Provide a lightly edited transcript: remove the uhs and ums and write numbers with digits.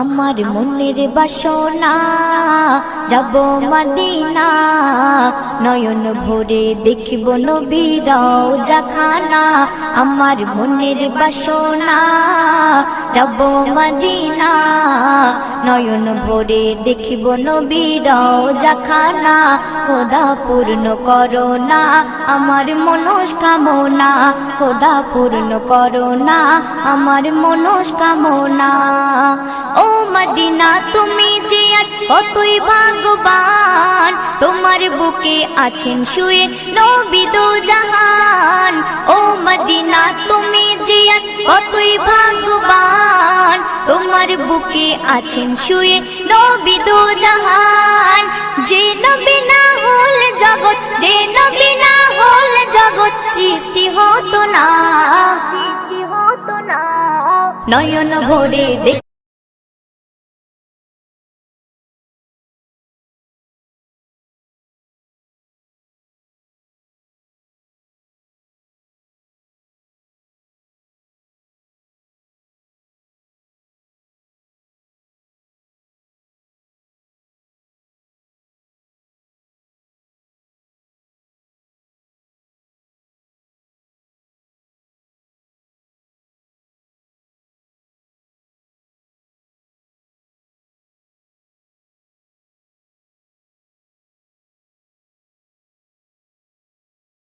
আমার মনের বাসনা যাব মদিনা, নয়ন ভরে দেখিব নবীর রওজা খানা। আমার মনের বাসনা যাব মদিনা, নয়ন ভরে দেখিব নবীর রওজা খানা। খোদা পূর্ণ করো না আমার মনস্কামনা, খোদা পূর্ণ করো না আমার মনস্কামনা। ও মদিনা তুমি যে কতই ভাগ্যবান, তোমার বুকে আছেন শুয়ে নবী দো জাহান। ও মদিনা তুমি যে কতই ভাগ্যবান, তোমার বুকে আছেন শুয়ে নবী দো জাহান। যে নবী না হল জগৎ, যে নবী না হল জগৎ সৃষ্টি হতো না। নয়ন ভরে